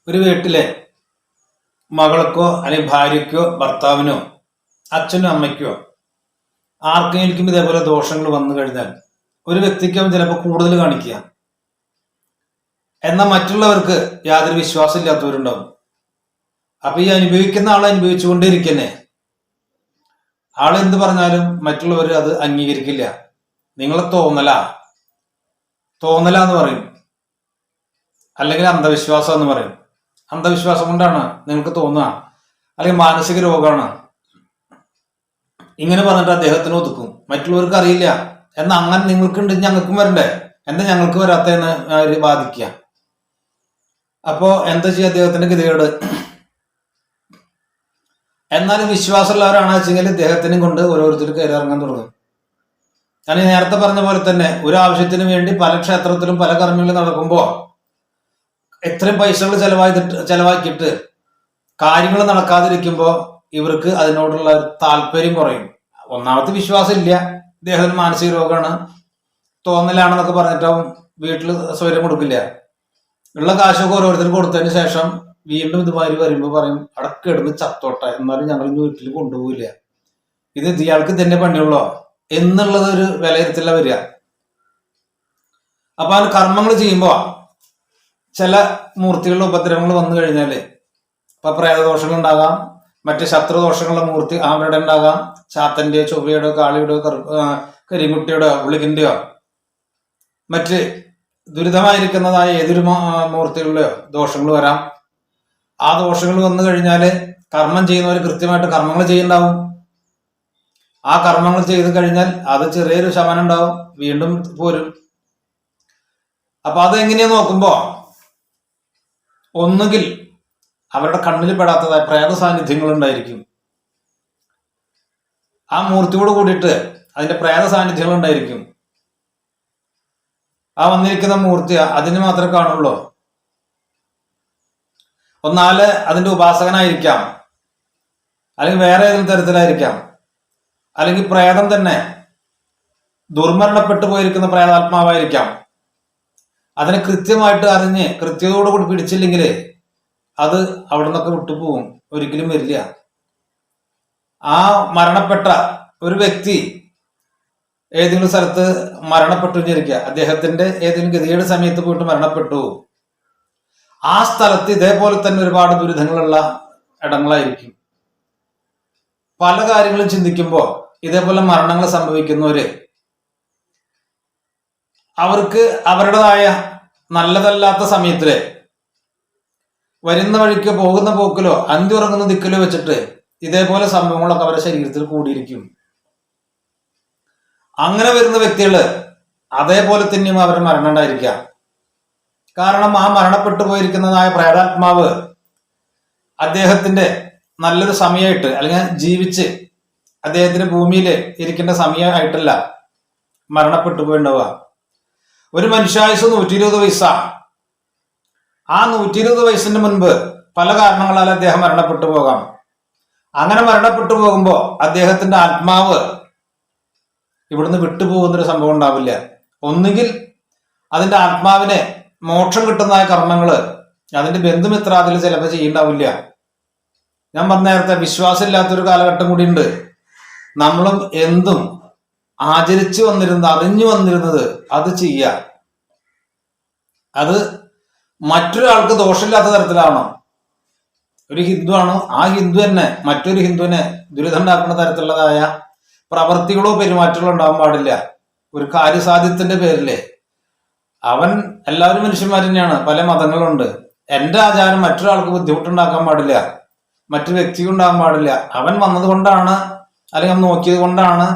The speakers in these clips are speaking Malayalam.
ഒരു വീട്ടിലെ മകൾക്കോ അല്ലെങ്കിൽ ഭാര്യയ്ക്കോ ഭർത്താവിനോ അച്ഛനോ അമ്മയ്ക്കോ ആർക്കെങ്കിലും ഇതേപോലെ ദോഷങ്ങൾ വന്നു കഴിഞ്ഞാൽ ഒരു വ്യക്തിക്കും ചിലപ്പോൾ കൂടുതൽ കാണിക്കുക, എന്നാൽ മറ്റുള്ളവർക്ക് യാതൊരു വിശ്വാസം ഇല്ലാത്തവരുണ്ടാവും. അപ്പൊ ഈ അനുഭവിക്കുന്ന ആൾ അനുഭവിച്ചുകൊണ്ടിരിക്കുന്നേ ആൾ എന്ത് പറഞ്ഞാലും മറ്റുള്ളവർ അത് അംഗീകരിക്കില്ല. നിങ്ങളെ തോന്നലാന്ന് പറയും, അല്ലെങ്കിൽ അന്ധവിശ്വാസം എന്ന് പറയും. അന്ധവിശ്വാസം കൊണ്ടാണ് നിങ്ങൾക്ക് തോന്നുക, അല്ലെങ്കിൽ മാനസിക രോഗമാണ് ഇങ്ങനെ പറഞ്ഞിട്ട് അദ്ദേഹത്തിന് ഒതുക്കും. മറ്റുള്ളവർക്ക് അറിയില്ല. എന്നാൽ അങ്ങനെ നിങ്ങൾക്കുണ്ട്, ഞങ്ങൾക്കും വരണ്ടേ, എന്താ ഞങ്ങൾക്ക് വരാത്തതെന്ന് അവര് ബാധിക്കുക. അപ്പോ എന്താ ചെയ്യുക, അദ്ദേഹത്തിന്റെ ഗതികേട്. എന്നാലും വിശ്വാസമുള്ളവരാണ് വെച്ചെങ്കിൽ ഇദ്ദേഹത്തിനും കൊണ്ട് ഓരോരുത്തർ കയറി ഇറങ്ങാൻ തുടങ്ങും. ഞാൻ നേരത്തെ പറഞ്ഞ പോലെ തന്നെ ഒരു ആവശ്യത്തിന് വേണ്ടി പല ക്ഷേത്രത്തിലും പല കർമ്മങ്ങളും നടക്കുമ്പോൾ എത്രയും പൈസകൾ ചെലവാക്കിയിട്ട് കാര്യങ്ങൾ നടക്കാതിരിക്കുമ്പോൾ ഇവർക്ക് അതിനോടുള്ള താല്പര്യം കുറയും. ഒന്നാമത്തെ വിശ്വാസം ഇല്ല, ഇദ്ദേഹത്തിന് മാനസിക രോഗമാണ്, തോന്നലാണെന്നൊക്കെ പറഞ്ഞിട്ടാവും വീട്ടിൽ സൗകര്യം കൊടുക്കില്ല. ഉള്ള കാശൊക്കെ ഓരോരുത്തർക്ക് കൊടുത്തതിന് ശേഷം വീണ്ടും ഇതുമാതിരി വരുമ്പോൾ പറയും അടക്കെടുന്ന് ചത്തോട്ടെ, എന്നാലും ഞങ്ങൾ വീട്ടിൽ കൊണ്ടുപോകില്ല, ഇത് ഇയാൾക്ക് തന്നെ പണിയുള്ളോ എന്നുള്ളത് ഒരു വിലയിരുത്തല വരിക. അപ്പൊ ആ കർമ്മങ്ങൾ ചെയ്യുമ്പോ ചില മൂർത്തികളുടെ ഉപദ്രവങ്ങൾ വന്നു കഴിഞ്ഞാല് ഇപ്പൊ പ്രേതദോഷങ്ങൾ ഉണ്ടാകാം, മറ്റ് ശത്രുദോഷങ്ങളുടെ മൂർത്തി അവരുടെ ഉണ്ടാകാം, ചാത്തന്റെയോ ചൊവ്വയുടെയോ കാളിയുടെയോ കരിങ്കുട്ടിയുടെയോ ഉളികിന്റെയോ മറ്റ് ദുരിതമായിരിക്കുന്നതായ ഏതൊരു മൂർത്തികളുടെയോ ദോഷങ്ങൾ വരാം. ആ ദോഷങ്ങൾ വന്നു കഴിഞ്ഞാല് കർമ്മം ചെയ്യുന്നവർ കൃത്യമായിട്ട് കർമ്മങ്ങൾ ചെയ്യുന്നുണ്ടാവും. ആ കർമ്മങ്ങൾ ചെയ്ത് കഴിഞ്ഞാൽ അത് ചെറിയൊരു ശമനം ഉണ്ടാവും, വീണ്ടും പോരും. അപ്പൊ അതെങ്ങനെയാ നോക്കുമ്പോ ഒന്നുകിൽ അവരുടെ കണ്ണിൽ പെടാത്തതായ പ്രേത സാന്നിധ്യങ്ങൾ ഉണ്ടായിരിക്കും. ആ മൂർത്തിയോട് കൂടിയിട്ട് അതിന്റെ പ്രേത സാന്നിധ്യങ്ങൾ ഉണ്ടായിരിക്കും. ആ വന്നിരിക്കുന്ന മൂർത്തി അതിന് മാത്രമേ കാണുള്ളൂ. ഒന്നാല് അതിന്റെ ഉപാസകനായിരിക്കാം, അല്ലെങ്കിൽ വേറെ ഏതെങ്കിലും തരത്തിലായിരിക്കാം, അല്ലെങ്കിൽ പ്രേതം തന്നെ ദുർമരണപ്പെട്ടു പോയിരിക്കുന്ന പ്രേതാത്മാവായിരിക്കാം. അതിനെ കൃത്യമായിട്ട് അറിഞ്ഞ് കൃത്യതയോടുകൂടി പിടിച്ചില്ലെങ്കിൽ അത് അവിടെ നിന്നൊക്കെ വിട്ടുപോകും, ഒരിക്കലും വരില്ല. ആ മരണപ്പെട്ട ഒരു വ്യക്തി ഏതെങ്കിലും സ്ഥലത്ത് മരണപ്പെട്ടു വിചാരിക്കുക, അദ്ദേഹത്തിന്റെ ഏതെങ്കിലും ഗതിയുടെ സമയത്ത് പോയിട്ട് മരണപ്പെട്ടു, ആ സ്ഥലത്ത് ഇതേപോലെ തന്നെ ഒരുപാട് ദുരിതങ്ങളുള്ള ഇടങ്ങളായിരിക്കും. പല കാര്യങ്ങളും ചിന്തിക്കുമ്പോൾ ഇതേപോലെ മരണങ്ങൾ സംഭവിക്കുന്നവര് അവർക്ക് അവരുടേതായ നല്ലതല്ലാത്ത സമയത്തില് വരുന്ന വഴിക്ക് പോകുന്ന പോക്കിലോ അന്തി ഉറങ്ങുന്ന ദിക്കിലോ വെച്ചിട്ട് ഇതേപോലെ സംഭവങ്ങളൊക്കെ അവരുടെ ശരീരത്തിൽ കൂടിയിരിക്കും. അങ്ങനെ വരുന്ന വ്യക്തികള് അതേപോലെ തന്നെയും അവരുടെ മരണം ഉണ്ടായിരിക്കാം. കാരണം ആ മരണപ്പെട്ടു പോയിരിക്കുന്നതായ പ്രേതാത്മാവ് അദ്ദേഹത്തിന്റെ നല്ലൊരു സമയമായിട്ട് അല്ലെങ്കിൽ ജീവിച്ച് അദ്ദേഹത്തിന്റെ ഭൂമിയിൽ ഇരിക്കേണ്ട സമയമായിട്ടല്ല മരണപ്പെട്ടു പോയിണ്ടാവുക. ഒരു മനുഷ്യായുസ് 120 വയസ്സാണ്. ആ 120 വയസ്സിന് മുൻപ് പല കാരണങ്ങളാൽ അദ്ദേഹം മരണപ്പെട്ടു പോകാം. അങ്ങനെ മരണപ്പെട്ടു പോകുമ്പോൾ അദ്ദേഹത്തിന്റെ ആത്മാവ് ഇവിടുന്ന് വിട്ടുപോകുന്നൊരു സംഭവം ഉണ്ടാവില്ല. ഒന്നുകിൽ അതിന്റെ ആത്മാവിനെ മോക്ഷം കിട്ടുന്നതായ കർമ്മങ്ങള് അതിന്റെ ബന്ധുമിത്രാദികൾ ചിലപ്പോൾ ചെയ്യണ്ടാവില്ല. ഞാൻ പറഞ്ഞ നേരത്തെ വിശ്വാസം ഇല്ലാത്തൊരു കാലഘട്ടം കൂടി ഉണ്ട്. നമ്മളും എന്തും ആചരിച്ചു വന്നിരുന്നത് അറിഞ്ഞു വന്നിരുന്നത് അത് ചെയ്യുക, അത് മറ്റൊരാൾക്ക് ദോഷമില്ലാത്ത തരത്തിലാണോ. ഒരു ഹിന്ദു ആണോ, ആ ഹിന്ദു തന്നെ മറ്റൊരു ഹിന്ദുവിനെ ദുരിതം ഉണ്ടാക്കുന്ന തരത്തിലുള്ളതായ പ്രവൃത്തികളോ പെരുമാറ്റങ്ങളോ ഉണ്ടാവാൻ പാടില്ല. ഒരു കാര്യസാധ്യത്തിന്റെ പേരില് അവൻ, എല്ലാവരും മനുഷ്യന്മാർ തന്നെയാണ്, പല മതങ്ങളുണ്ട്. എന്റെ ആചാരം മറ്റൊരാൾക്ക് ബുദ്ധിമുട്ടുണ്ടാക്കാൻ പാടില്ല, മറ്റു വ്യക്തിക്ക് ഉണ്ടാകാൻ പാടില്ല. അവൻ വന്നത് കൊണ്ടാണ്, അല്ലെങ്കിൽ അവൻ നോക്കിയത് കൊണ്ടാണ്,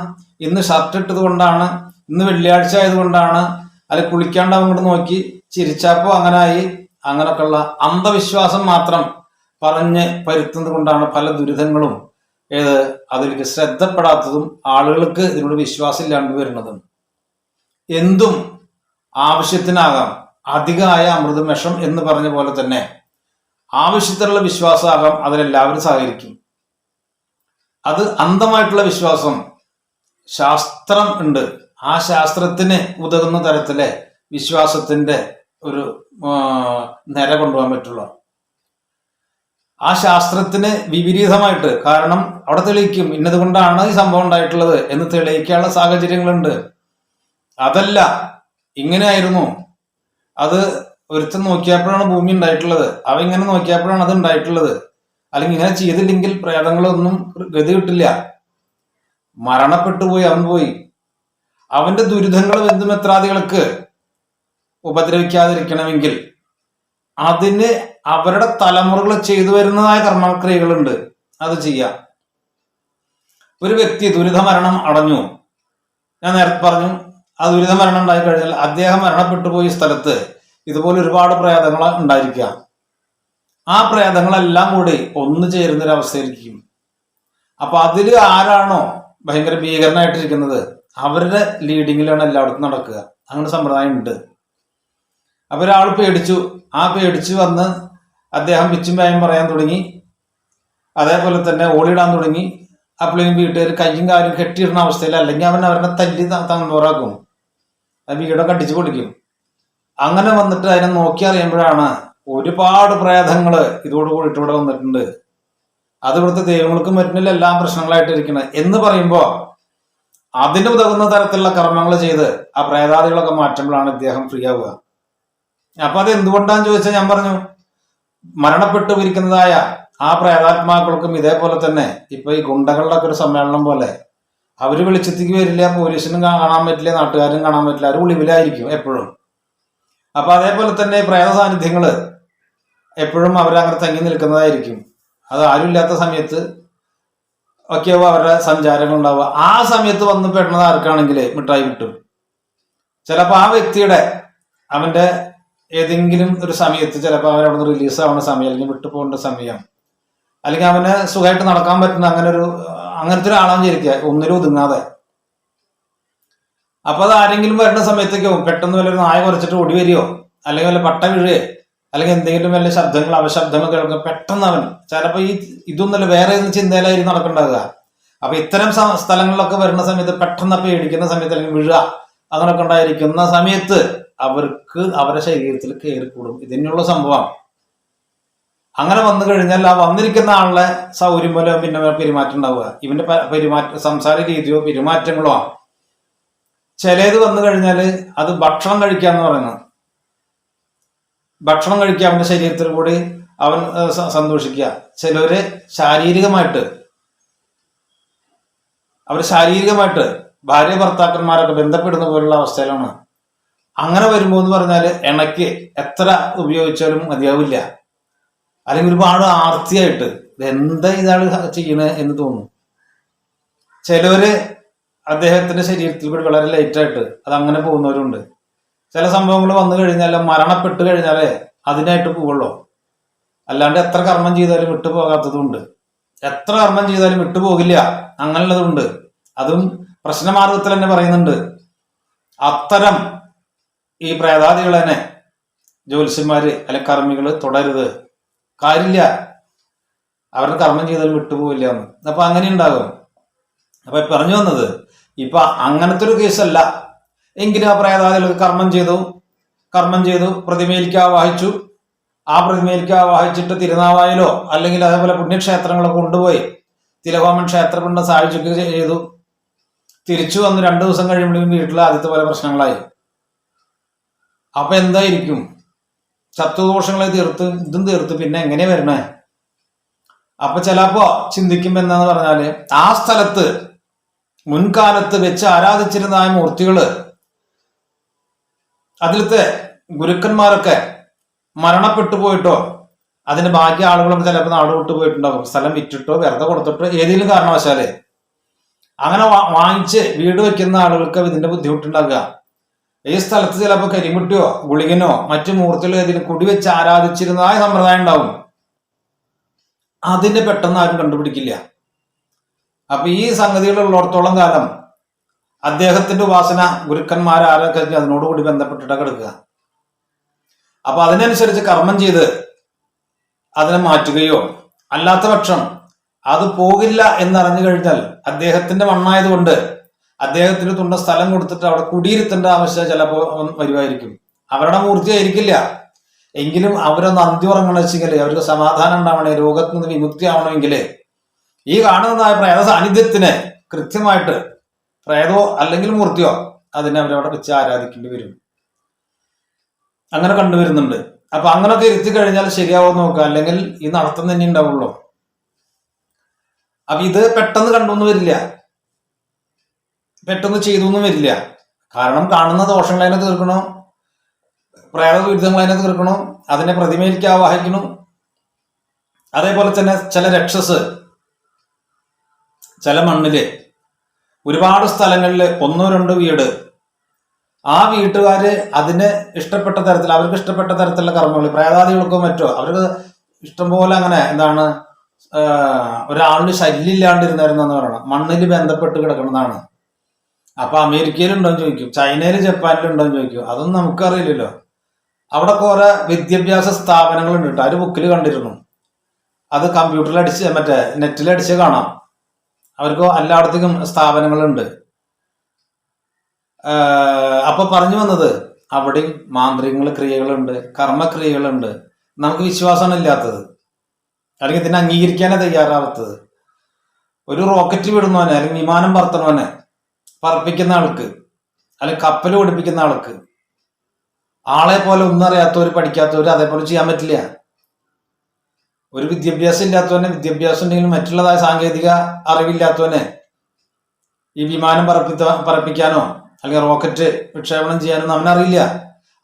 ഇന്ന് ഷർട്ട് ഇട്ടത് കൊണ്ടാണ്, ഇന്ന് വെള്ളിയാഴ്ച ആയതുകൊണ്ടാണ്, അല്ലെങ്കിൽ കുളിക്കാണ്ട് അങ്ങോട്ട് നോക്കി ചിരിച്ചാപ്പോ അങ്ങനായി, അങ്ങനൊക്കെയുള്ള അന്ധവിശ്വാസം മാത്രം പറഞ്ഞ് പരുത്തുന്നത് കൊണ്ടാണ് പല ദുരിതങ്ങളും അതിലേക്ക് ശ്രദ്ധപ്പെടാത്തതും ആളുകൾക്ക് ഇതിനോട് വിശ്വാസം ഇല്ലാണ്ട് വരുന്നതും. എന്തും ആവശ്യത്തിനാകാം, അധികമായ അമൃതം വിഷം എന്ന് പറഞ്ഞ പോലെ തന്നെ ആവശ്യത്തിനുള്ള വിശ്വാസമാകാം, അതിലെല്ലാവരും സഹകരിക്കും. അത് അന്ധമായിട്ടുള്ള വിശ്വാസം ശാസ്ത്രം ഉണ്ട്, ആ ശാസ്ത്രത്തിന് ഉതകുന്ന തരത്തിലെ വിശ്വാസത്തിന്റെ ഒരു നില കൊണ്ടുപോകാൻ പറ്റുള്ളൂ. ആ ശാസ്ത്രത്തിന് വിപരീതമായിട്ട്, കാരണം അവിടെ തെളിയിക്കും ഇന്നത് കൊണ്ടാണ് ഈ സംഭവം ഉണ്ടായിട്ടുള്ളത് എന്ന് തെളിയിക്കാനുള്ള സാഹചര്യങ്ങളുണ്ട്. അതല്ല, ഇങ്ങനെയായിരുന്നു, അത് ഒരുത്തൻ നോക്കിയപ്പോഴാണ് ഭൂമി ഉണ്ടായിട്ടുള്ളത്, അവ ഇങ്ങനെ നോക്കിയപ്പോഴാണ് അത് ഉണ്ടായിട്ടുള്ളത്, അല്ലെങ്കിൽ ഇങ്ങനെ ചെയ്തില്ലെങ്കിൽ പ്രേതങ്ങളൊന്നും ഗതി കിട്ടില്ല, മരണപ്പെട്ടു പോയി, അവൻ പോയി. അവന്റെ ദുരിതങ്ങൾ ബന്ധുമിത്രാദികൾക്ക് ഉപദ്രവിക്കാതിരിക്കണമെങ്കിൽ അതിന് അവരുടെ തലമുറകൾ ചെയ്തു വരുന്നതായ കർമ്മക്രിയകളുണ്ട്, അത് ചെയ്യാം. ഒരു വ്യക്തി ദുരിതമരണം അടഞ്ഞു, ഞാൻ നേരത്തെ പറഞ്ഞു, ആ ദുരിതമരണം ഉണ്ടായി കഴിഞ്ഞാൽ അദ്ദേഹം മരണപ്പെട്ടു പോയ സ്ഥലത്ത് ഇതുപോലെ ഒരുപാട് പ്രേതങ്ങൾ ഉണ്ടായിരിക്കാം. ആ പ്രേതങ്ങളെല്ലാം കൂടി ഒന്നു ചേരുന്നൊരവസ്ഥയിരിക്കും. അപ്പൊ അതിൽ ആരാണോ ഭയങ്കര ഭീകരനായിട്ടിരിക്കുന്നത് അവരുടെ ലീഡിങ്ങിലാണ് എല്ലായിടത്തും നടക്കുക. അങ്ങനെ സമ്പ്രദായം ഉണ്ട്. അപ്പൊ ഒരാൾ പേടിച്ചു, ആ പേടിച്ചു വന്ന് അദ്ദേഹം പിച്ചും പായും പറയാൻ തുടങ്ങി, അതേപോലെ തന്നെ ഓടിയിടാൻ തുടങ്ങി. അപ്പോഴേക്കും വീട്ടുകാർ കയ്യും കാലും കെട്ടിയിടുന്ന അവസ്ഥയിൽ, അല്ലെങ്കിൽ അവരെ തല്ലി തന്നോറാക്കും, അത് വീടൊക്കെ അടിച്ചു പൊളിക്കും. അങ്ങനെ വന്നിട്ട് അതിനെ നോക്കി അറിയുമ്പോഴാണ് ഒരുപാട് പ്രേതങ്ങള് ഇതോട് കൂടിയിട്ട് ഇവിടെ വന്നിട്ടുണ്ട്. അത് ഇവിടുത്തെ ദൈവങ്ങൾക്കും പറ്റുന്നില്ല, എല്ലാം പ്രശ്നങ്ങളായിട്ടിരിക്കുന്നത് എന്ന് പറയുമ്പോ അതിന് ഉതകുന്ന തരത്തിലുള്ള കർമ്മങ്ങൾ ചെയ്ത് ആ പ്രേതാദികളൊക്കെ മാറ്റുമ്പോഴാണ് ഇദ്ദേഹം ഫ്രീ ആവുക. അപ്പൊ അത് എന്തുകൊണ്ടാന്ന് ചോദിച്ചാൽ ഞാൻ പറഞ്ഞു, മരണപ്പെട്ടു ഇരിക്കുന്നതായ ആ പ്രേതാത്മാക്കൾക്കും ഇതേപോലെ തന്നെ ഇപ്പൊ ഈ ഗുണ്ടകളുടെ ഒക്കെ ഒരു സമ്മേളനം പോലെ അവര് വെളിച്ചത്തേക്ക് വരില്ല, പോലീസിനും കാണാൻ പറ്റില്ല, നാട്ടുകാരും കാണാൻ പറ്റില്ല, അവർ ഒളിവിലായിരിക്കും എപ്പോഴും. അപ്പൊ അതേപോലെ തന്നെ പ്രേത സാന്നിധ്യങ്ങള് എപ്പോഴും അവരങ്ങനെ തങ്ങി നിൽക്കുന്നതായിരിക്കും. അത് ആരുമില്ലാത്ത സമയത്ത് ഒക്കെയാവും അവരുടെ സഞ്ചാരങ്ങൾ ഉണ്ടാവുക. ആ സമയത്ത് വന്ന് പെടുന്നത് ആർക്കാണെങ്കിൽ മിഠായി കിട്ടും. ചിലപ്പോൾ ആ വ്യക്തിയുടെ അവന്റെ ഏതെങ്കിലും ഒരു സമയത്ത് ചിലപ്പോൾ അവൻ അവിടെ നിന്ന് റിലീസ് ആവുന്ന സമയം, അല്ലെങ്കിൽ വിട്ടുപോകേണ്ട സമയം, അല്ലെങ്കിൽ അവന് സുഖമായിട്ട് നടക്കാൻ പറ്റുന്ന അങ്ങനത്തെ ഒരാളാന്ന് വിചാരിക്കുക, ഒന്നിലും ഒതുങ്ങാതെ. അപ്പൊ അത് ആരെങ്കിലും വരുന്ന സമയത്തേക്കും പെട്ടെന്ന് വല്ല നായ കുറച്ചിട്ട് ഓടി വരികയോ, അല്ലെങ്കിൽ വല്ല പട്ട വീഴുകയോ, അല്ലെങ്കിൽ എന്തെങ്കിലും വല്ല ശബ്ദങ്ങൾ അപശബ്ദങ്ങൾ കേൾക്കുക, പെട്ടെന്ന് അവൻ ചിലപ്പോൾ ഇതൊന്നുമല്ല വേറെ ഏതെങ്കിലും ചിന്തയിലായിരിക്കും നടക്കണ്ടാവുക. അപ്പൊ ഇത്തരം സ്ഥലങ്ങളിലൊക്കെ വരുന്ന സമയത്ത് പെട്ടെന്ന് പേടിക്കുന്ന സമയത്ത്, അല്ലെങ്കിൽ വീഴുക അങ്ങനെയൊക്കെ ഉണ്ടായിരിക്കുന്ന സമയത്ത് അവർക്ക് അവരുടെ ശരീരത്തിൽ കയറിക്കൂടും. ഇതിനുള്ള സംഭവം. അങ്ങനെ വന്നു കഴിഞ്ഞാൽ ആ വന്നിരിക്കുന്ന ആളുടെ സൗകര്യം പോലെ പിന്നെ പെരുമാറ്റം ഉണ്ടാവുക. ഇവന്റെ സംസാര രീതിയോ പെരുമാറ്റങ്ങളോ ആണ്. ചിലത് വന്നു കഴിഞ്ഞാൽ അത് ഭക്ഷണം കഴിക്കാന്ന് പറയുന്നത്, ഭക്ഷണം കഴിക്കുക, അവന്റെ ശരീരത്തിൽ കൂടി അവൻ സന്തോഷിക്കുക. ചിലര് ശാരീരികമായിട്ട് ഭാര്യ ഭർത്താക്കന്മാരൊക്കെ ബന്ധപ്പെടുന്ന പോലുള്ള അവസ്ഥയിലാണ്. അങ്ങനെ വരുമ്പോ എന്ന് പറഞ്ഞാൽ ഇണയ്ക്ക് എത്ര ഉപയോഗിച്ചാലും മതിയാവില്ല, അല്ലെങ്കിൽ ഒരുപാട് ആർത്തിയായിട്ട് എന്താ ഇതാണ് ചെയ്യണത് എന്ന് തോന്നും. ചിലവര് അദ്ദേഹത്തിന്റെ ശരീരത്തിൽ കൂടി വളരെ ലൈറ്റായിട്ട് അത് അങ്ങനെ പോകുന്നവരുണ്ട്. ചില സംഭവങ്ങൾ വന്നു കഴിഞ്ഞാൽ മരണപ്പെട്ട് കഴിഞ്ഞാലേ അതിനായിട്ട് പോവുള്ളൂ, അല്ലാണ്ട് എത്ര കർമ്മം ചെയ്താലും വിട്ടുപോകാത്തതുണ്ട്, എത്ര കർമ്മം ചെയ്താലും വിട്ടുപോകില്ല, അങ്ങനെയുള്ളതുണ്ട്. അതും പ്രശ്നമാർഗത്തിൽ തന്നെ പറയുന്നുണ്ട്. അത്തരം ഈ പ്രേതാദികൾ തന്നെ ജ്യോത്സ്യന്മാര് അല്ലെങ്കിൽ കർമ്മികള് തുടരുത്, കാര്യമില്ല, അവരുടെ കർമ്മം ചെയ്താലും വിട്ടുപോകില്ല എന്ന്. അപ്പൊ അങ്ങനെ ഉണ്ടാകും. അപ്പൊ പറഞ്ഞു വന്നത്, ഇപ്പൊ അങ്ങനത്തെ ഒരു കേസല്ല. എങ്കിലും ആ പ്രേതാദികൾക്ക് കർമ്മം ചെയ്തു പ്രതിമയിലേക്ക് ആവാഹിച്ചു. ആ പ്രതിമയിലേക്ക് ആവാഹിച്ചിട്ട് തിരുനാവായിലോ അല്ലെങ്കിൽ അതേപോലെ പുണ്യക്ഷേത്രങ്ങളൊക്കെ കൊണ്ടുപോയി തിലഹോമൻ ക്ഷേത്രപിണ്ഡം സാധിച്ചൊക്കെ ചെയ്തു. തിരിച്ചു വന്ന് 2 ദിവസം കഴിയുമ്പോഴേക്കും വീട്ടിൽ ആദ്യത്തെ പോലെ പ്രശ്നങ്ങളായി. അപ്പൊ എന്തായിരിക്കും? ശത്രുദോഷങ്ങളെ ഇതും തീർത്ത് പിന്നെ എങ്ങനെ വരണേ? അപ്പൊ ചിലപ്പോ ചിന്തിക്കുമ്പോ എന്താന്ന് പറഞ്ഞാല്, ആ സ്ഥലത്ത് മുൻകാലത്ത് വെച്ച് ആരാധിച്ചിരുന്ന ആ മൂർത്തികള്, അതിലത്തെ ഗുരുക്കന്മാരൊക്കെ മരണപ്പെട്ടു പോയിട്ടോ, അതിന്റെ ബാക്കി ആളുകളൊക്കെ ചിലപ്പോൾ നാട് വിട്ടു പോയിട്ടുണ്ടാകും, സ്ഥലം വിറ്റിട്ടോ വെറുതെ കൊടുത്തിട്ടോ ഏതെങ്കിലും കാരണവശാല്. അങ്ങനെ വാങ്ങിച്ച് വീട് വെക്കുന്ന ആളുകൾക്ക് ഇതിന്റെ ബുദ്ധിമുട്ടുണ്ടാകുക. ഈ സ്ഥലത്ത് ചിലപ്പോൾ കരിമുട്ടിയോ ഗുളികനോ മറ്റു മൂർത്തികളോ ഏതെങ്കിലും കുടിവെച്ച് ആരാധിച്ചിരുന്നതായ സമ്പ്രദായം ഉണ്ടാവും. അതിനെ പെട്ടെന്ന് ആരും കണ്ടുപിടിക്കില്ല. അപ്പൊ ഈ സംഗതികൾ ഉള്ളിടത്തോളം കാലം അദ്ദേഹത്തിന്റെ ഉപാസന ഗുരുക്കന്മാരാരൊക്കെ അതിനോടുകൂടി ബന്ധപ്പെട്ടിട്ടൊക്കെ എടുക്കുക. അപ്പൊ അതിനനുസരിച്ച് കർമ്മം ചെയ്ത് അതിനെ മാറ്റുകയോ, അല്ലാത്ത പക്ഷം അത് പോകില്ല എന്നറിഞ്ഞു കഴിഞ്ഞാൽ അദ്ദേഹത്തിന്റെ മണ്ണായതുകൊണ്ട് അദ്ദേഹത്തിന് തുണ്ട സ്ഥലം കൊടുത്തിട്ട് അവിടെ കുടിയിരുത്തേണ്ട ആവശ്യം ചിലപ്പോൾ വരുമായിരിക്കും. അവരുടെ മൂർത്തി ആയിരിക്കില്ല, എങ്കിലും അവരൊന്ന് അന്തി ഉറങ്ങണം വെച്ചെങ്കിൽ അവർക്ക് സമാധാനം ഉണ്ടാവണേ, രോഗത്തിൽ നിന്ന് വിമുക്തി ആവണമെങ്കിൽ ഈ കാണുന്നതായ പ്രേത സാന്നിധ്യത്തിന് കൃത്യമായിട്ട് പ്രേതോ അല്ലെങ്കിൽ മൂർത്തിയോ അതിനെ അവരവിടെ വെച്ച് ആരാധിക്കേണ്ടി വരും. അങ്ങനെ കണ്ടുവരുന്നുണ്ട്. അപ്പൊ അങ്ങനൊക്കെ ഇരുത്തി കഴിഞ്ഞാൽ ശരിയാവോ നോക്കുക, അല്ലെങ്കിൽ ഈ നടത്തം തന്നെ ഉണ്ടാവുള്ളൂ. അപ്പൊ ഇത് പെട്ടെന്ന് കണ്ടൊന്നും വരില്ല, പെട്ടെന്ന് ചെയ്തൊന്നും വരില്ല. കാരണം കാണുന്ന ദോഷങ്ങൾ അതിനെ തീർക്കണം, പ്രേത ദുരിതങ്ങൾ അതിനെ തീർക്കണം, അതിനെ പ്രതിമയിലേക്ക് ആവാഹിക്കണം. അതേപോലെ തന്നെ ചില രക്ഷസ് ചില മണ്ണില് ഒരുപാട് സ്ഥലങ്ങളിൽ 1-2 വീട്, ആ വീട്ടുകാര് അതിന് ഇഷ്ടപ്പെട്ട തരത്തിൽ, അവർക്ക് ഇഷ്ടപ്പെട്ട തരത്തിലുള്ള കർമ്മങ്ങൾ, പ്രേതാദികൾക്കോ മറ്റോ അവർക്ക് ഇഷ്ടംപോലെ അങ്ങനെ എന്താണ് ഒരാളിന് ശല്യം ഇല്ലാണ്ടിരുന്നായിരുന്നെന്ന് പറയണം, മണ്ണിൽ ബന്ധപ്പെട്ട് കിടക്കുന്നതാണ്. അപ്പൊ അമേരിക്കയിലുണ്ടോന്ന് ചോദിക്കും, ചൈനയിൽ ജപ്പാനിലുണ്ടോന്ന് ചോദിക്കും, അതൊന്നും നമുക്കറിയില്ലല്ലോ. അവിടെ കുറെ വിദ്യാഭ്യാസ സ്ഥാപനങ്ങളുണ്ട് കേട്ടോ, ഒരു ബുക്കിൽ കണ്ടിരുന്നു. അത് കമ്പ്യൂട്ടറിൽ അടിച്ച് മറ്റേ നെറ്റിൽ അടിച്ച് കാണാം. അവർക്ക് എല്ലായിടത്തേക്കും സ്ഥാപനങ്ങളുണ്ട്. അപ്പൊ പറഞ്ഞു വന്നത് അവിടെയും മാന്ത്രികങ്ങൾ ക്രിയകളുണ്ട്, കർമ്മക്രിയകളുണ്ട്. നമുക്ക് വിശ്വാസമാണ് ഇല്ലാത്തത്, അല്ലെങ്കിൽ ഇതിനെ അംഗീകരിക്കാനേ തയ്യാറാവാത്തത്. ഒരു റോക്കറ്റ് വിടുന്നവനെ അല്ലെങ്കിൽ വിമാനം പറത്തണവനെ പറപ്പിക്കുന്ന ആൾക്ക്, അല്ലെങ്കിൽ കപ്പൽ ഓടിപ്പിക്കുന്ന ആൾക്ക് ആളെ പോലെ ഒന്നും അറിയാത്തവർ പഠിക്കാത്തവർ അതേപോലെ ചെയ്യാൻ പറ്റില്ല. ഒരു വിദ്യാഭ്യാസം ഇല്ലാത്തവനെ, വിദ്യാഭ്യാസം ഉണ്ടെങ്കിലും മറ്റുള്ളതായ സാങ്കേതിക അറിവില്ലാത്തവനെ ഈ വിമാനം പറപ്പിക്കാനോ അല്ലെങ്കിൽ റോക്കറ്റ് വിക്ഷേപണം ചെയ്യാനൊന്നും അവനറിയില്ല.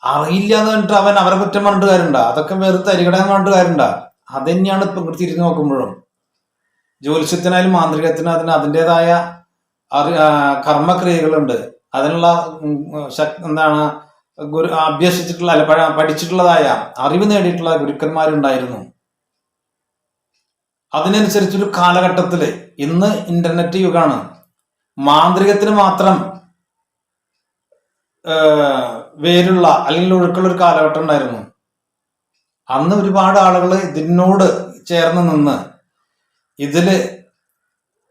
അറിയില്ല എന്ന് പറഞ്ഞിട്ട് അവൻ അവരെ കുറ്റം പറഞ്ഞിട്ട് കാര്യമുണ്ടാ, അതൊക്കെ വെറുതെ തരികടന്ന് പറഞ്ഞിട്ട് കാര്യമുണ്ടാ. അത് തന്നെയാണ് ഇപ്പം തിരിഞ്ഞു നോക്കുമ്പോഴും ജ്യോത്സ്യത്തിനായാലും മാന്ത്രികത്തിനും അതിൻ്റെതായ കർമ്മക്രിയകളുണ്ട്. അതിനുള്ള എന്താണ് അഭ്യസിച്ചിട്ടുള്ള അല്ല പഠിച്ചിട്ടുള്ളതായ അറിവ് നേടിയിട്ടുള്ള ഗുരുക്കന്മാരുണ്ടായിരുന്നു. അതിനനുസരിച്ചൊരു കാലഘട്ടത്തില്, ഇന്ന് ഇന്റർനെറ്റ് യുഗമാണ്, മാന്ത്രികത്തിന് മാത്രം വേരുള്ള അല്ലെങ്കിൽ ഒഴുക്കുള്ള ഒരു കാലഘട്ടം ഉണ്ടായിരുന്നു. അന്ന് ഒരുപാട് ആളുകൾ ഇതിനോട് ചേർന്ന് നിന്ന് ഇതില്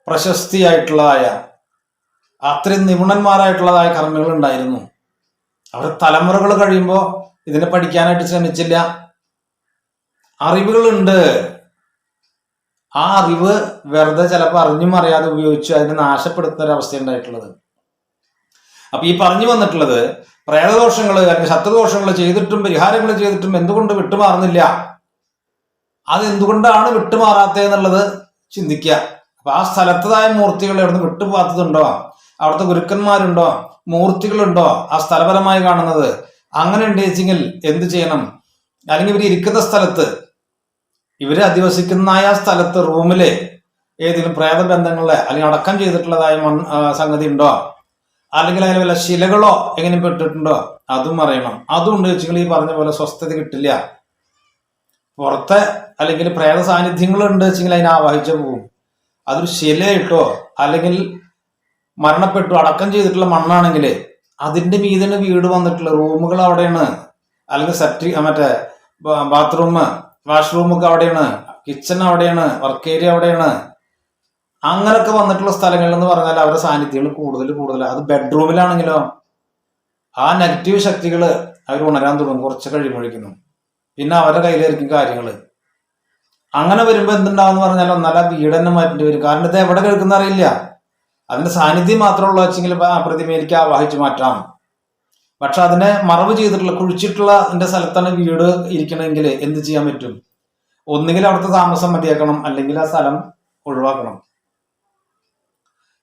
പ്രശസ്തിയായിട്ടുള്ളതായ അത്രയും നിപുണന്മാരായിട്ടുള്ളതായ കർമ്മികൾ ഉണ്ടായിരുന്നു. അവർ തലമുറകൾ കഴിയുമ്പോൾ ഇതിനെ പഠിക്കാനായിട്ട് ശ്രമിച്ചില്ല. അറിവുകളുണ്ട്, ആ അറിവ് വെറുതെ ചിലപ്പോൾ അറിഞ്ഞും അറിയാതെ ഉപയോഗിച്ച് അതിനെ നാശപ്പെടുത്തുന്ന ഒരു അവസ്ഥ ഉണ്ടായിട്ടുള്ളത്. അപ്പൊ ഈ പറഞ്ഞു വന്നിട്ടുള്ളത് പ്രേതദോഷങ്ങൾ അല്ലെങ്കിൽ ശത്രുദോഷങ്ങൾ ചെയ്തിട്ടും പരിഹാരങ്ങൾ ചെയ്തിട്ടും എന്തുകൊണ്ട് വിട്ടുമാറുന്നില്ല, അത് എന്തുകൊണ്ടാണ് വിട്ടുമാറാത്തതെന്നുള്ളത് ചിന്തിക്കുക. അപ്പൊ ആ സ്ഥലത്തതായ മൂർത്തികൾ എവിടുന്ന് വിട്ടുപോകാത്തതുണ്ടോ, അവിടുത്തെ ഗുരുക്കന്മാരുണ്ടോ, മൂർത്തികളുണ്ടോ ആ സ്ഥലപരമായി കാണുന്നത്, അങ്ങനെ ഉണ്ടെങ്കിൽ എന്ത് ചെയ്യണം? അല്ലെങ്കിൽ ഇവർ ഇരിക്കുന്ന സ്ഥലത്ത്, ഇവര് അധിവസിക്കുന്ന ആ സ്ഥലത്ത് റൂമിലെ ഏതെങ്കിലും പ്രേതബന്ധങ്ങളെ അല്ലെങ്കിൽ അടക്കം ചെയ്തിട്ടുള്ളതായ സംഗതി ഉണ്ടോ, അല്ലെങ്കിൽ അതിന് വല്ല ശിലകളോ എങ്ങനെ പെട്ടിട്ടുണ്ടോ അതും അറിയണം. അതും ഉണ്ട് വെച്ചെങ്കിൽ ഈ പറഞ്ഞ പോലെ സ്വസ്ഥത കിട്ടില്ല. പുറത്തെ അല്ലെങ്കിൽ പ്രേത സാന്നിധ്യങ്ങൾ ഉണ്ട് വെച്ചെങ്കിൽ അതിനെ ആവാഹിച്ചു പോകും. അതൊരു ശിലയിട്ടോ അല്ലെങ്കിൽ മരണപ്പെട്ടു അടക്കം ചെയ്തിട്ടുള്ള മണ്ണാണെങ്കിൽ അതിന്റെ മീതിന് വീട് വന്നിട്ടുള്ള റൂമുകൾ അവിടെയാണ്, അല്ലെങ്കിൽ മറ്റേ ബാത്റൂം വാഷ്റൂമൊക്കെ അവിടെയാണ്, കിച്ചൺ അവിടെയാണ്, വർക്ക് ഏരിയ അവിടെയാണ്. അങ്ങനൊക്കെ വന്നിട്ടുള്ള സ്ഥലങ്ങളിൽ എന്ന് പറഞ്ഞാൽ അവരുടെ സാന്നിധ്യങ്ങൾ കൂടുതൽ. അത് ബെഡ്റൂമിലാണെങ്കിലോ ആ നെഗറ്റീവ് ശക്തികൾ അവർ ഉണരാൻ തുടങ്ങും കുറച്ച് കഴിയുമ്പോഴേക്കുന്നു. പിന്നെ അവരുടെ കയ്യിലായിരിക്കും കാര്യങ്ങൾ. അങ്ങനെ വരുമ്പോൾ എന്തുണ്ടാവും എന്ന് പറഞ്ഞാൽ ഒന്നല്ല വീട് തന്നെ മാറ്റേണ്ടി വരും. കാരണം ഇത് എവിടെ കേൾക്കുന്ന അറിയില്ല, അതിന്റെ സാന്നിധ്യം മാത്രമുള്ള വെച്ചെങ്കിൽ പ്രതിമയിലേക്ക് ആവാഹിച്ച് മാറ്റാം. പക്ഷെ അതിനെ മറവ് ചെയ്തിട്ടുള്ള കുഴിച്ചിട്ടുള്ള അതിന്റെ സ്ഥലത്താണ് വീട് ഇരിക്കണമെങ്കിൽ എന്ത് ചെയ്യാൻ പറ്റും? ഒന്നുകിൽ അവിടുത്തെ താമസം മതിയാക്കണം, അല്ലെങ്കിൽ ആ സ്ഥലം ഒഴിവാക്കണം.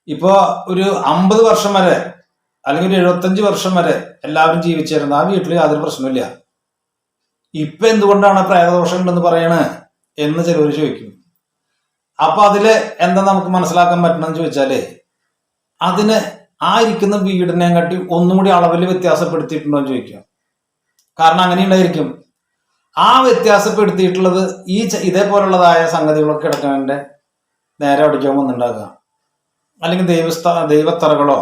ഇപ്പോ ഒരു 50 വർഷം വരെ അല്ലെങ്കിൽ ഒരു 75 വർഷം വരെ എല്ലാവരും ജീവിച്ചിരുന്ന ആ വീട്ടിൽ യാതൊരു പ്രശ്നമില്ല. ഇപ്പൊ എന്തുകൊണ്ടാണ് പ്രേതദോഷം ഉണ്ടെന്ന് പറയണേ എന്ന് ചിലവർ ചോദിക്കും. അപ്പൊ അതില് എന്താ നമുക്ക് മനസ്സിലാക്കാൻ പറ്റണമെന്ന് ചോദിച്ചാല്, അതിന് ആ ഇരിക്കുന്ന വീടിനെ കാട്ടി ഒന്നും കൂടി അളവിൽ വ്യത്യാസപ്പെടുത്തിയിട്ടുണ്ടോ എന്ന് ചോദിക്കുക. കാരണം അങ്ങനെ ഉണ്ടായിരിക്കും. ആ വ്യത്യാസപ്പെടുത്തിയിട്ടുള്ളത് ഇതേപോലുള്ളതായ സംഗതികളൊക്കെ കിടക്കുന്നതിന്റെ നേരെ അടിക്കാൻ വന്നുണ്ടാകുക, അല്ലെങ്കിൽ ദൈവത്തറകളോ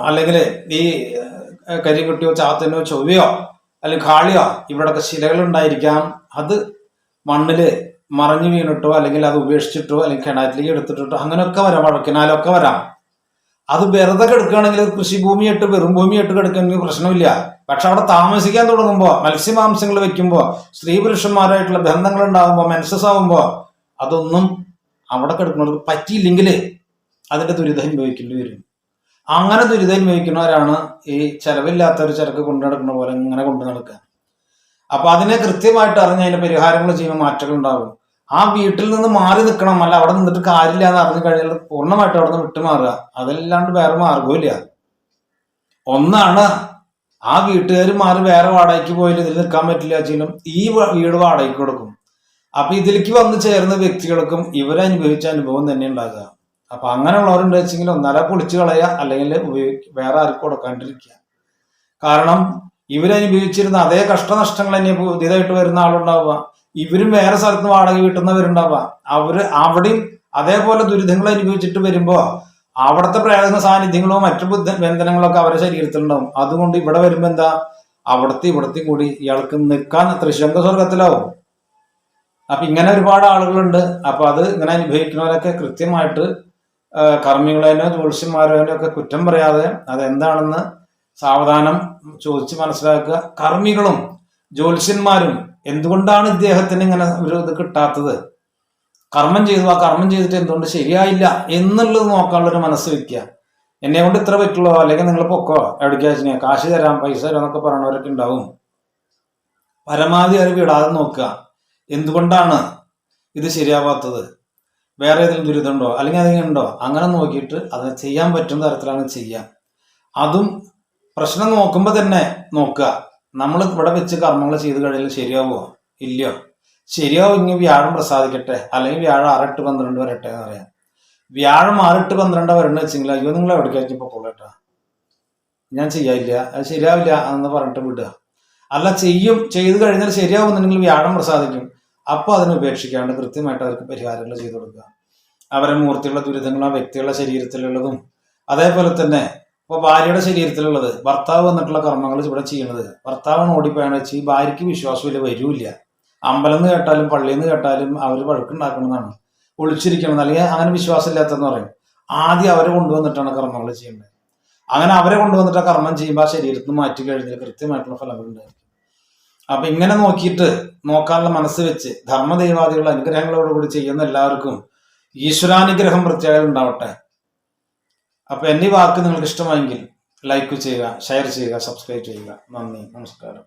അല്ലെങ്കിൽ ഈ കരികുട്ടിയോ ചാത്തനോ ചൊവ്വയോ അല്ലെങ്കിൽ കാളിയോ ഇവിടൊക്കെ ശിലകൾ ഉണ്ടായിരിക്കാം. അത് മണ്ണില് മറഞ്ഞു വീണിട്ടോ അല്ലെങ്കിൽ അത് ഉപേക്ഷിച്ചിട്ടോ അല്ലെങ്കിൽ കിണറ്റിലേക്ക് എടുത്തിട്ടോ അങ്ങനെയൊക്കെ വരാം, കിണാലൊക്കെ വരാം. അത് വെറുതെ കിടക്കുകയാണെങ്കിൽ കൃഷിഭൂമിയായിട്ട് വെറും ഭൂമിയായിട്ട് കിടക്കുകയാണെങ്കിൽ പ്രശ്നമില്ല. പക്ഷെ അവിടെ താമസിക്കാൻ തുടങ്ങുമ്പോൾ, മത്സ്യമാംസങ്ങൾ വെക്കുമ്പോൾ, സ്ത്രീ പുരുഷന്മാരായിട്ടുള്ള ബന്ധങ്ങൾ ഉണ്ടാകുമ്പോൾ, മെൻസസ് ആകുമ്പോൾ, അതൊന്നും അവിടെ കിടക്കുന്നവർക്ക് പറ്റിയില്ലെങ്കിൽ അതിന്റെ ദുരിതം അനുഭവിക്കേണ്ടി വരും. അങ്ങനെ ദുരിതം അനുഭവിക്കുന്നവരാണ് ഈ ചെലവില്ലാത്ത ഒരു ചരക്ക് കൊണ്ടു നടക്കുന്ന പോലെ ഇങ്ങനെ കൊണ്ടു നടക്കുക. അപ്പൊ അതിനെ കൃത്യമായിട്ട് അറിഞ്ഞ് അതിന്റെ പരിഹാരങ്ങൾ ചെയ്യുമ്പോൾ മാറ്റങ്ങൾ ഉണ്ടാകും. ആ വീട്ടിൽ നിന്ന് മാറി നിൽക്കണം, അല്ല അവിടെ നിന്നിട്ട് കാര്യമില്ല എന്ന് അറിഞ്ഞു കഴിഞ്ഞാൽ പൂർണ്ണമായിട്ട് അവിടെ നിന്ന് വിട്ടുമാറുക. അതല്ലാണ്ട് വേറെ മാർഗമില്ല. ഒന്നാണ് ആ വീട്ടുകാർ മാറി വേറെ വാടകയ്ക്ക് പോയാലും ഇതിൽ നിൽക്കാൻ പറ്റില്ല വെച്ചാലും ഈ വീട് വാടകയ്ക്ക് കൊടുക്കും. അപ്പൊ ഇതിലേക്ക് വന്ന് ചേർന്ന വ്യക്തികൾക്കും ഇവരനുഭവിച്ച അനുഭവം തന്നെ ഉണ്ടാകുക. അപ്പൊ അങ്ങനെയുള്ളവരുണ്ട് വെച്ചെങ്കിൽ ഒന്നാലെ പൊളിച്ചു കളയുക, അല്ലെങ്കിൽ വേറെ ആർക്കും കൊടുക്കാണ്ടിരിക്കുക. കാരണം ഇവരനുഭവിച്ചിരുന്ന അതേ കഷ്ടനഷ്ടങ്ങൾ തന്നെ പുതിയതായിട്ട് വരുന്ന ആളുണ്ടാവുക. ഇവരും വേറെ സ്ഥലത്ത് വാടക വീട്ടുന്നവരുണ്ടാവുക. അവിടെയും അതേപോലെ ദുരിതങ്ങൾ അനുഭവിച്ചിട്ട് വരുമ്പോ അവിടുത്തെ പ്രേതന സാന്നിധ്യങ്ങളോ മറ്റു ബന്ധനങ്ങളോ ഒക്കെ അവരുടെ ശരീരത്തിലുണ്ടാവും. അതുകൊണ്ട് ഇവിടെ വരുമ്പോ എന്താ, ഇവിടത്തെ കൂടി ഇയാൾക്ക് നിൽക്കാൻ തൃശങ്ക സ്വർഗത്തിലാവും. അപ്പൊ ഇങ്ങനെ ഒരുപാട് ആളുകളുണ്ട്. അപ്പൊ അത് ഇങ്ങനെ അനുഭവിക്കുന്നവരൊക്കെ കൃത്യമായിട്ട് കർമ്മികളേനോ ജ്യോത്സ്യന്മാരേനോ ഒക്കെ കുറ്റം പറയാതെ അതെന്താണെന്ന് സാവധാനം ചോദിച്ച് മനസ്സിലാക്കുക. കർമ്മികളും ജ്യോത്സ്യന്മാരും എന്തുകൊണ്ടാണ് ഇദ്ദേഹത്തിന് ഇങ്ങനെ ഒരു ഇത് കിട്ടാത്തത്, കർമ്മം ചെയ്തു, ആ കർമ്മം ചെയ്തിട്ട് എന്തുകൊണ്ട് ശരിയായില്ല എന്നുള്ളത് നോക്കാനുള്ളൊരു മനസ്സ് വെക്കുക. എന്നെ കൊണ്ട് ഇത്ര പറ്റുള്ളൂ, അല്ലെങ്കിൽ നിങ്ങൾ പൊക്കോ, എവിടേക്കാ കാശ് തരാം, പൈസ തരാം എന്നൊക്കെ പറയണവരൊക്കെ ഉണ്ടാവും. പരമാവധി അവർ വിടാതെ നോക്കുക. എന്തുകൊണ്ടാണ് ഇത് ശരിയാവാത്തത്, വേറെ ഏതെങ്കിലും ദുരിതമുണ്ടോ അല്ലെങ്കിൽ അതിനുണ്ടോ, അങ്ങനെ നോക്കിയിട്ട് അതിനെ ചെയ്യാൻ പറ്റുന്ന തരത്തിലാണ് ചെയ്യുക. അതും പ്രശ്നം നോക്കുമ്പോൾ തന്നെ നോക്കുക, നമ്മൾ ഇവിടെ വെച്ച് കർമ്മങ്ങൾ ചെയ്ത് കഴിഞ്ഞാൽ ശരിയാവുമോ ഇല്ലയോ. ശരിയാവുമെങ്കിൽ വ്യാഴം പ്രസാദിക്കട്ടെ, അല്ലെങ്കിൽ വ്യാഴം 6, 8, 12 വരട്ടെ എന്ന് പറയാം. വ്യാഴം 6, 8, 12 വരണ്ട വെച്ചെങ്കിൽ അയ്യോ നിങ്ങൾ എവിടേക്കാക്കി പൊക്കോളേട്ടാ, ഞാൻ ചെയ്യാനില്ല, അത് ശരിയാവില്ല എന്ന് പറഞ്ഞിട്ട് വിടുക. അല്ല ചെയ്ത് കഴിഞ്ഞാൽ ശരിയാവുന്നുണ്ടെങ്കിൽ വ്യാഴം പ്രസാദിക്കും. അപ്പോൾ അതിനെ ഉപേക്ഷിക്കാണ്ട് കൃത്യമായിട്ട് അവർക്ക് പരിഹാരങ്ങൾ ചെയ്തു കൊടുക്കുക. അവരെ മൂർത്തിയുള്ള ദുരിതങ്ങളും ആ വ്യക്തികളുടെ ശരീരത്തിലുള്ളതും, അതേപോലെ തന്നെ ഇപ്പോൾ ഭാര്യയുടെ ശരീരത്തിലുള്ളത്, ഭർത്താവ് വന്നിട്ടുള്ള കർമ്മങ്ങൾ ഇവിടെ ചെയ്യുന്നത്, ഭർത്താവിന് ഓടിപ്പോയാണെന്ന് വെച്ച് ഈ ഭാര്യയ്ക്ക് വിശ്വാസമില്ല, വരൂല്ല. അമ്പലം എന്ന് കേട്ടാലും പള്ളിയിൽ നിന്ന് കേട്ടാലും അവർ വഴക്കുണ്ടാക്കണമെന്നാണ്, ഒളിച്ചിരിക്കണം, അല്ലെങ്കിൽ അങ്ങനെ വിശ്വാസമില്ലാത്തെന്ന് പറയും. ആദ്യം അവരെ കൊണ്ടുവന്നിട്ടാണ് കർമ്മങ്ങൾ ചെയ്യേണ്ടത്. അങ്ങനെ അവരെ കൊണ്ടുവന്നിട്ട് കർമ്മം ചെയ്യുമ്പോൾ ആ ശരീരത്തിൽ മാറ്റി കഴിഞ്ഞാൽ കൃത്യമായിട്ടുള്ള ഫലങ്ങൾ ഉണ്ടായിരിക്കും. അപ്പൊ ഇങ്ങനെ നോക്കാനുള്ള മനസ്സ് വെച്ച് ധർമ്മദൈവാദികളുടെ അനുഗ്രഹങ്ങളോടുകൂടി ചെയ്യുന്ന എല്ലാവർക്കും ഈശ്വരാനുഗ്രഹം പ്രത്യേകം ഉണ്ടാവട്ടെ. അപ്പൊ എന്റെ വാക്ക് നിങ്ങൾക്ക് ഇഷ്ടമായെങ്കിൽ ലൈക്ക് ചെയ്യുക, ഷെയർ ചെയ്യുക, സബ്സ്ക്രൈബ് ചെയ്യുക. നന്ദി, നമസ്കാരം.